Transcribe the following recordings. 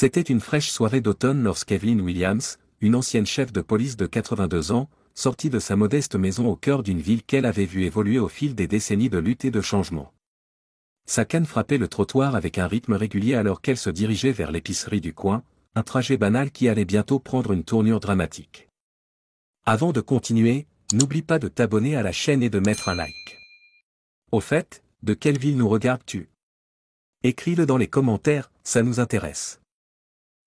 C'était une fraîche soirée d'automne lorsqu'Evelyn Williams, une ancienne chef de police de 82 ans, sortit de sa modeste maison au cœur d'une ville qu'elle avait vue évoluer au fil des décennies de lutte et de changement. Sa canne frappait le trottoir avec un rythme régulier alors qu'elle se dirigeait vers l'épicerie du coin, un trajet banal qui allait bientôt prendre une tournure dramatique. Avant de continuer, n'oublie pas de t'abonner à la chaîne et de mettre un like. Au fait, de quelle ville nous regardes-tu? Écris-le dans les commentaires, ça nous intéresse.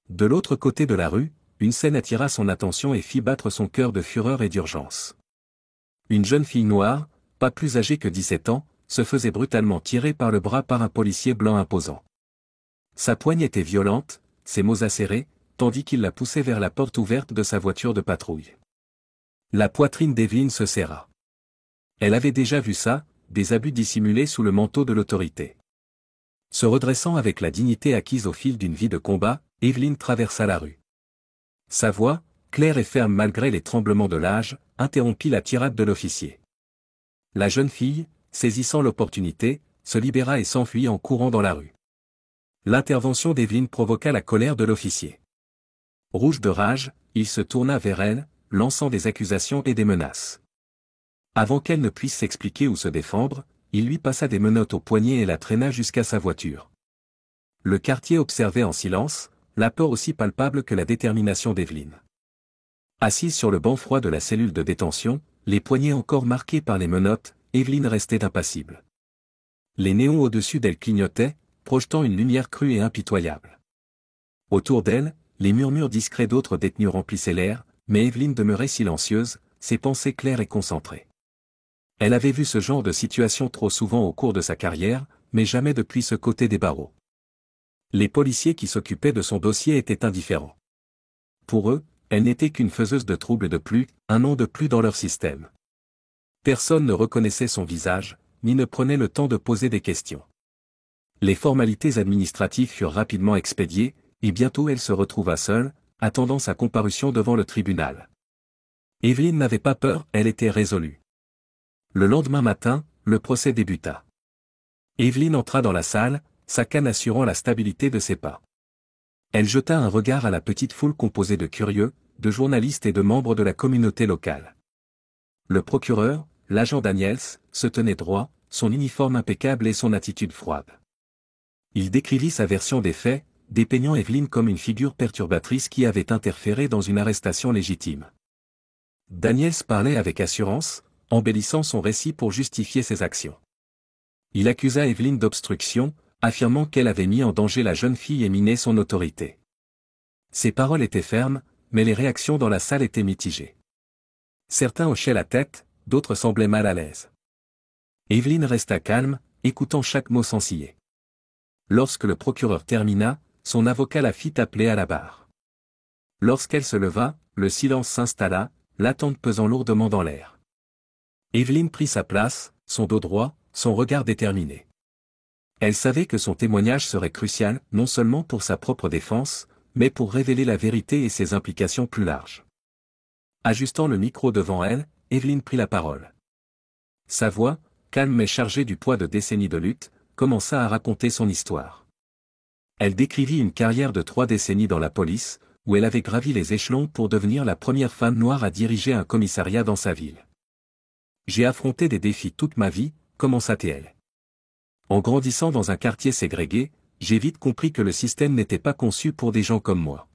De l'autre côté de la rue, une scène attira son attention et fit battre son cœur de fureur et d'urgence. Une jeune fille noire, pas plus âgée que 17 ans, se faisait brutalement tirer par le bras par un policier blanc imposant. Sa poigne était violente, ses mots acérés, tandis qu'il la poussait vers la porte ouverte de sa voiture de patrouille. La poitrine d'Evelyn se serra. Elle avait déjà vu ça, des abus dissimulés sous le manteau de l'autorité. Se redressant avec la dignité acquise au fil d'une vie de combat, Evelyn traversa la rue. Sa voix, claire et ferme malgré les tremblements de l'âge, interrompit la tirade de l'officier. La jeune fille, saisissant l'opportunité, se libéra et s'enfuit en courant dans la rue. L'intervention d'Evelyn provoqua la colère de l'officier. Rouge de rage, il se tourna vers elle, lançant des accusations et des menaces. Avant qu'elle ne puisse s'expliquer ou se défendre, il lui passa des menottes au poignet et la traîna jusqu'à sa voiture. Le quartier observait en silence, la peur aussi palpable que la détermination d'Evelyn. Assise sur le banc froid de la cellule de détention, les poignets encore marqués par les menottes, Evelyn restait impassible. Les néons au-dessus d'elle clignotaient, projetant une lumière crue et impitoyable. Autour d'elle, les murmures discrets d'autres détenus remplissaient l'air, mais Evelyn demeurait silencieuse, ses pensées claires et concentrées. Elle avait vu ce genre de situation trop souvent au cours de sa carrière, mais jamais depuis ce côté des barreaux. Les policiers qui s'occupaient de son dossier étaient indifférents. Pour eux, elle n'était qu'une faiseuse de troubles de plus, un nom de plus dans leur système. Personne ne reconnaissait son visage, ni ne prenait le temps de poser des questions. Les formalités administratives furent rapidement expédiées, et bientôt elle se retrouva seule, attendant sa comparution devant le tribunal. Evelyn n'avait pas peur, elle était résolue. Le lendemain matin, le procès débuta. Evelyn entra dans la salle, sa canne assurant la stabilité de ses pas. Elle jeta un regard à la petite foule composée de curieux, de journalistes et de membres de la communauté locale. Le procureur, l'agent Daniels, se tenait droit, son uniforme impeccable et son attitude froide. Il décrivit sa version des faits, dépeignant Evelyn comme une figure perturbatrice qui avait interféré dans une arrestation légitime. Daniels parlait avec assurance, embellissant son récit pour justifier ses actions. Il accusa Evelyn d'obstruction, affirmant qu'elle avait mis en danger la jeune fille et miné son autorité. Ses paroles étaient fermes, mais les réactions dans la salle étaient mitigées. Certains hochaient la tête, d'autres semblaient mal à l'aise. Evelyn resta calme, écoutant chaque mot sans ciller. Lorsque le procureur termina, son avocat la fit appeler à la barre. Lorsqu'elle se leva, le silence s'installa, l'attente pesant lourdement dans l'air. Evelyn prit sa place, son dos droit, son regard déterminé. Elle savait que son témoignage serait crucial, non seulement pour sa propre défense, mais pour révéler la vérité et ses implications plus larges. Ajustant le micro devant elle, Evelyn prit la parole. Sa voix, calme mais chargée du poids de décennies de lutte, commença à raconter son histoire. Elle décrivit une carrière de 3 décennies dans la police, où elle avait gravi les échelons pour devenir la première femme noire à diriger un commissariat dans sa ville. J'ai affronté des défis toute ma vie, commença-t-elle. En grandissant dans un quartier ségrégué, j'ai vite compris que le système n'était pas conçu pour des gens comme moi.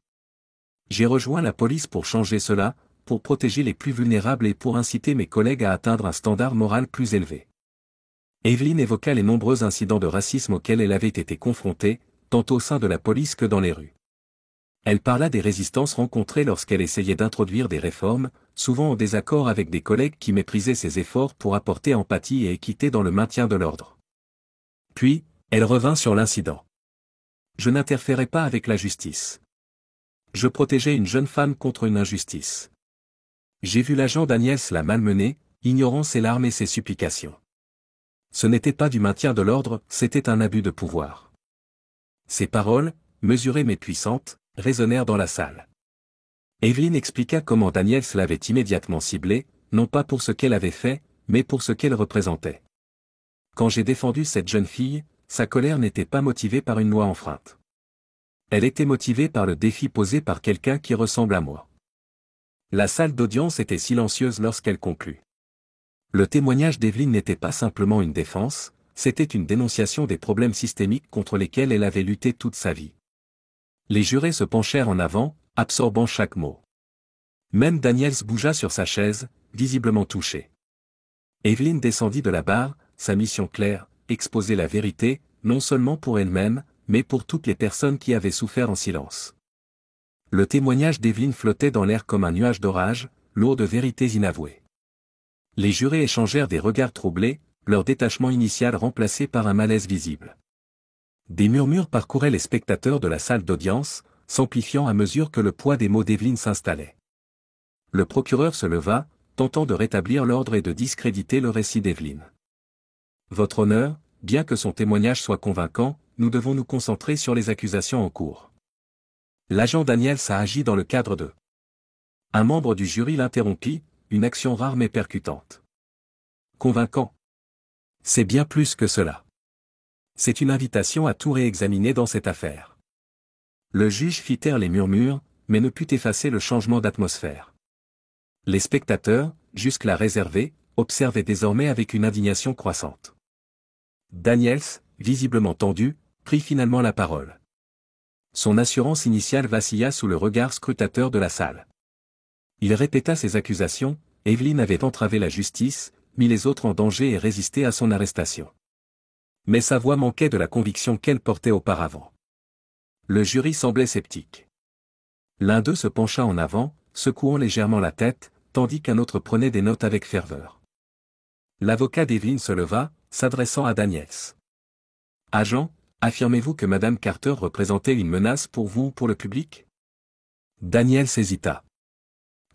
J'ai rejoint la police pour changer cela, pour protéger les plus vulnérables et pour inciter mes collègues à atteindre un standard moral plus élevé. Evelyn évoqua les nombreux incidents de racisme auxquels elle avait été confrontée, tant au sein de la police que dans les rues. Elle parla des résistances rencontrées lorsqu'elle essayait d'introduire des réformes, souvent en désaccord avec des collègues qui méprisaient ses efforts pour apporter empathie et équité dans le maintien de l'ordre. Puis, elle revint sur l'incident. Je n'interférais pas avec la justice. Je protégeais une jeune femme contre une injustice. J'ai vu l'agent Daniels la malmener, ignorant ses larmes et ses supplications. Ce n'était pas du maintien de l'ordre, c'était un abus de pouvoir. Ces paroles, mesurées mais puissantes, résonnèrent dans la salle. Evelyn expliqua comment Daniels l'avait immédiatement ciblée, non pas pour ce qu'elle avait fait, mais pour ce qu'elle représentait. Quand j'ai défendu cette jeune fille, sa colère n'était pas motivée par une loi enfreinte. Elle était motivée par le défi posé par quelqu'un qui ressemble à moi. La salle d'audience était silencieuse lorsqu'elle conclut. Le témoignage d'Evelyn n'était pas simplement une défense, c'était une dénonciation des problèmes systémiques contre lesquels elle avait lutté toute sa vie. Les jurés se penchèrent en avant, absorbant chaque mot. Même Daniels bougea sur sa chaise, visiblement touché. Evelyn descendit de la barre, sa mission claire, exposer la vérité, non seulement pour elle-même, mais pour toutes les personnes qui avaient souffert en silence. Le témoignage d'Evelyn flottait dans l'air comme un nuage d'orage, lourd de vérités inavouées. Les jurés échangèrent des regards troublés, leur détachement initial remplacé par un malaise visible. Des murmures parcouraient les spectateurs de la salle d'audience, s'amplifiant à mesure que le poids des mots d'Evelyn s'installait. Le procureur se leva, tentant de rétablir l'ordre et de discréditer le récit d'Evelyn. Votre honneur, bien que son témoignage soit convaincant, nous devons nous concentrer sur les accusations en cours. L'agent Daniels a agi dans le cadre de... Un membre du jury l'interrompit, une action rare mais percutante. Convaincant. C'est bien plus que cela. C'est une invitation à tout réexaminer dans cette affaire. Le juge fit taire les murmures, mais ne put effacer le changement d'atmosphère. Les spectateurs, jusque-là réservés, observaient désormais avec une indignation croissante. Daniels, visiblement tendu, prit finalement la parole. Son assurance initiale vacilla sous le regard scrutateur de la salle. Il répéta ses accusations, Evelyn avait entravé la justice, mis les autres en danger et résisté à son arrestation. Mais sa voix manquait de la conviction qu'elle portait auparavant. Le jury semblait sceptique. L'un d'eux se pencha en avant, secouant légèrement la tête, tandis qu'un autre prenait des notes avec ferveur. L'avocat d'Evelyn se leva, s'adressant à Daniels. « Agent, affirmez-vous que Madame Carter représentait une menace pour vous ou pour le public ?» Daniels hésita.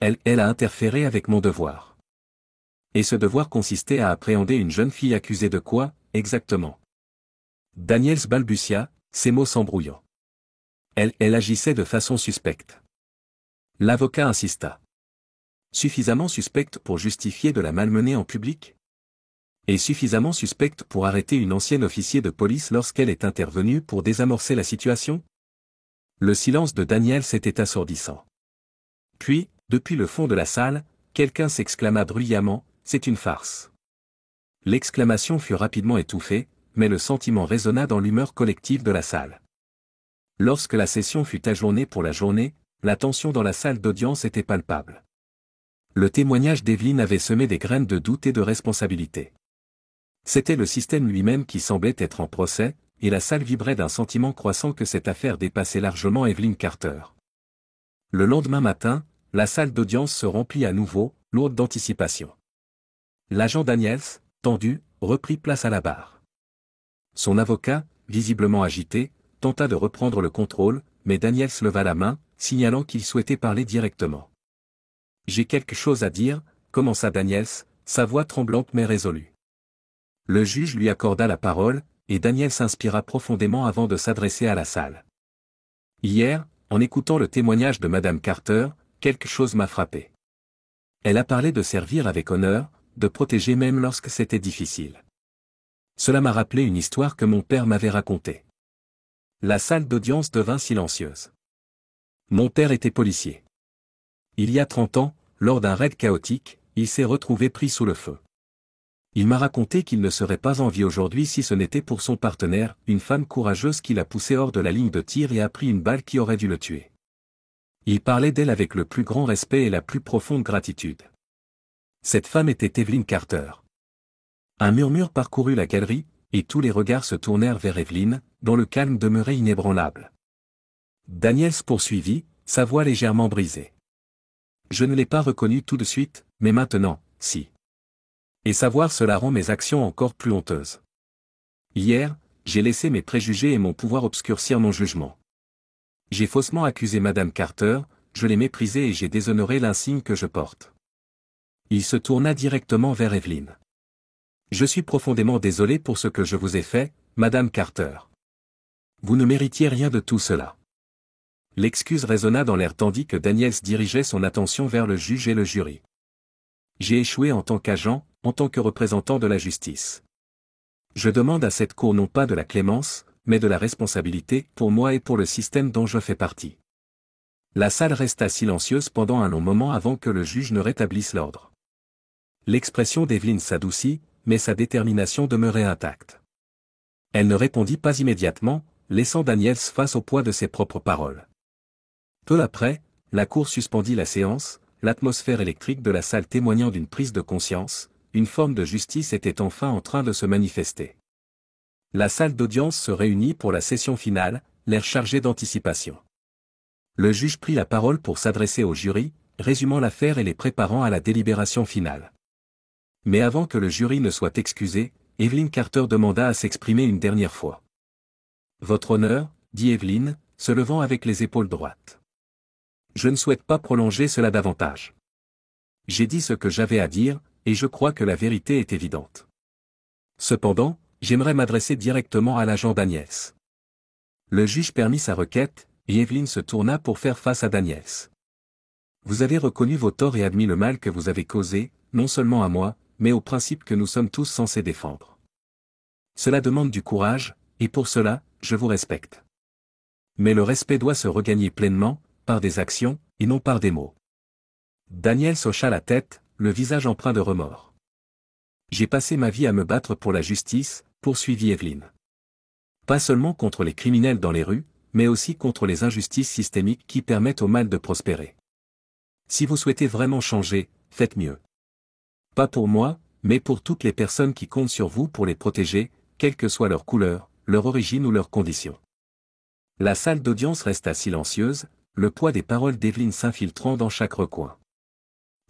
Elle a interféré avec mon devoir. Et ce devoir consistait à appréhender une jeune fille accusée de quoi, exactement? Daniels balbutia, ses mots s'embrouillant. Elle agissait de façon suspecte. L'avocat insista. Suffisamment suspecte pour justifier de la malmener en public? Et suffisamment suspecte pour arrêter une ancienne officier de police lorsqu'elle est intervenue pour désamorcer la situation? Le silence de Daniels était assourdissant. Puis, depuis le fond de la salle, quelqu'un s'exclama bruyamment, « C'est une farce !» L'exclamation fut rapidement étouffée, mais le sentiment résonna dans l'humeur collective de la salle. Lorsque la session fut ajournée pour la journée, la tension dans la salle d'audience était palpable. Le témoignage d'Evelyn avait semé des graines de doute et de responsabilité. C'était le système lui-même qui semblait être en procès, et la salle vibrait d'un sentiment croissant que cette affaire dépassait largement Evelyn Carter. Le lendemain matin, la salle d'audience se remplit à nouveau, lourde d'anticipation. L'agent Daniels, tendu, reprit place à la barre. Son avocat, visiblement agité, tenta de reprendre le contrôle, mais Daniels leva la main, signalant qu'il souhaitait parler directement. « J'ai quelque chose à dire », commença Daniels, sa voix tremblante mais résolue. Le juge lui accorda la parole, et Daniels s'inspira profondément avant de s'adresser à la salle. « Hier, en écoutant le témoignage de Madame Carter, quelque chose m'a frappé. Elle a parlé de servir avec honneur, de protéger même lorsque c'était difficile. Cela m'a rappelé une histoire que mon père m'avait racontée. » La salle d'audience devint silencieuse. Mon père était policier. Il y a 30 ans, lors d'un raid chaotique, il s'est retrouvé pris sous le feu. Il m'a raconté qu'il ne serait pas en vie aujourd'hui si ce n'était pour son partenaire, une femme courageuse qui l'a poussé hors de la ligne de tir et a pris une balle qui aurait dû le tuer. Il parlait d'elle avec le plus grand respect et la plus profonde gratitude. Cette femme était Evelyn Carter. Un murmure parcourut la galerie, et tous les regards se tournèrent vers Evelyn, dont le calme demeurait inébranlable. Daniels poursuivit, sa voix légèrement brisée. « Je ne l'ai pas reconnue tout de suite, mais maintenant, si. Et savoir cela rend mes actions encore plus honteuses. Hier, j'ai laissé mes préjugés et mon pouvoir obscurcir mon jugement. J'ai faussement accusé Madame Carter, je l'ai méprisée et j'ai déshonoré l'insigne que je porte. » Il se tourna directement vers Evelyn. « Je suis profondément désolé pour ce que je vous ai fait, Madame Carter. Vous ne méritiez rien de tout cela. » L'excuse résonna dans l'air tandis que Daniels dirigeait son attention vers le juge et le jury. « J'ai échoué en tant qu'agent, en tant que représentant de la justice. Je demande à cette cour non pas de la clémence, mais de la responsabilité pour moi et pour le système dont je fais partie. La salle resta silencieuse pendant un long moment avant que le juge ne rétablisse l'ordre. L'expression d'Evelyn s'adoucit, mais sa détermination demeurait intacte. Elle ne répondit pas immédiatement, laissant Daniels face au poids de ses propres paroles. Peu après, la cour suspendit la séance, l'atmosphère électrique de la salle témoignant d'une prise de conscience, une forme de justice était enfin en train de se manifester. La salle d'audience se réunit pour la session finale, l'air chargé d'anticipation. Le juge prit la parole pour s'adresser au jury, résumant l'affaire et les préparant à la délibération finale. Mais avant que le jury ne soit excusé, Evelyn Carter demanda à s'exprimer une dernière fois. « Votre honneur, » dit Evelyn, se levant avec les épaules droites. « Je ne souhaite pas prolonger cela davantage. J'ai dit ce que j'avais à dire, et je crois que la vérité est évidente. Cependant, j'aimerais m'adresser directement à l'agent Daniels. » Le juge permit sa requête, et Evelyn se tourna pour faire face à Daniels. « Vous avez reconnu vos torts et admis le mal que vous avez causé, non seulement à moi, mais au principe que nous sommes tous censés défendre. Cela demande du courage, et pour cela, je vous respecte. Mais le respect doit se regagner pleinement, par des actions, et non par des mots. » Daniels hocha la tête, le visage empreint de remords. « J'ai passé ma vie à me battre pour la justice, » poursuivit Evelyn. « Pas seulement contre les criminels dans les rues, mais aussi contre les injustices systémiques qui permettent au mal de prospérer. Si vous souhaitez vraiment changer, faites mieux. Pas pour moi, mais pour toutes les personnes qui comptent sur vous pour les protéger, quelle que soit leur couleur, leur origine ou leurs conditions. » La salle d'audience resta silencieuse, le poids des paroles d'Evelyn s'infiltrant dans chaque recoin.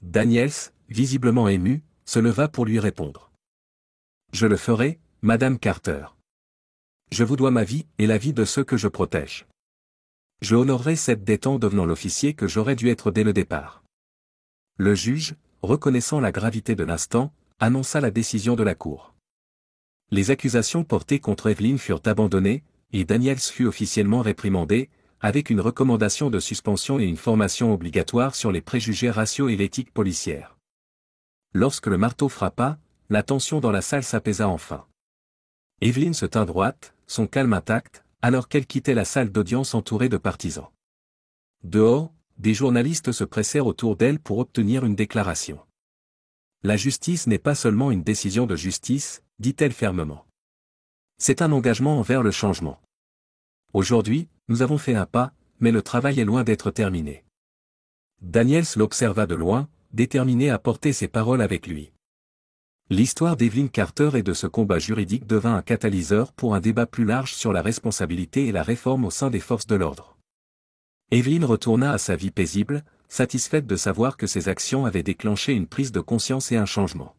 Daniels, visiblement ému, se leva pour lui répondre. « Je le ferai, Madame Carter. Je vous dois ma vie et la vie de ceux que je protège. Je honorerai cette dette en devenant l'officier que j'aurais dû être dès le départ. » Le juge, reconnaissant la gravité de l'instant, annonça la décision de la Cour. Les accusations portées contre Evelyn furent abandonnées, et Daniels fut officiellement réprimandé, avec une recommandation de suspension et une formation obligatoire sur les préjugés raciaux et l'éthique policière. Lorsque le marteau frappa, la tension dans la salle s'apaisa enfin. Evelyn se tint droite, son calme intact, alors qu'elle quittait la salle d'audience entourée de partisans. Dehors, des journalistes se pressèrent autour d'elle pour obtenir une déclaration. « La justice n'est pas seulement une décision de justice, » dit-elle fermement. « C'est un engagement envers le changement. Aujourd'hui, nous avons fait un pas, mais le travail est loin d'être terminé. » Daniels l'observa de loin, déterminé à porter ses paroles avec lui. L'histoire d'Evelyn Carter et de ce combat juridique devint un catalyseur pour un débat plus large sur la responsabilité et la réforme au sein des forces de l'ordre. Evelyn retourna à sa vie paisible, satisfaite de savoir que ses actions avaient déclenché une prise de conscience et un changement.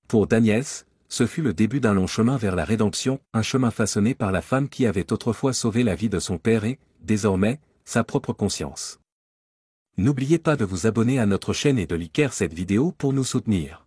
Pour Daniels, ce fut le début d'un long chemin vers la rédemption, un chemin façonné par la femme qui avait autrefois sauvé la vie de son père et, désormais, sa propre conscience. N'oubliez pas de vous abonner à notre chaîne et de liker cette vidéo pour nous soutenir.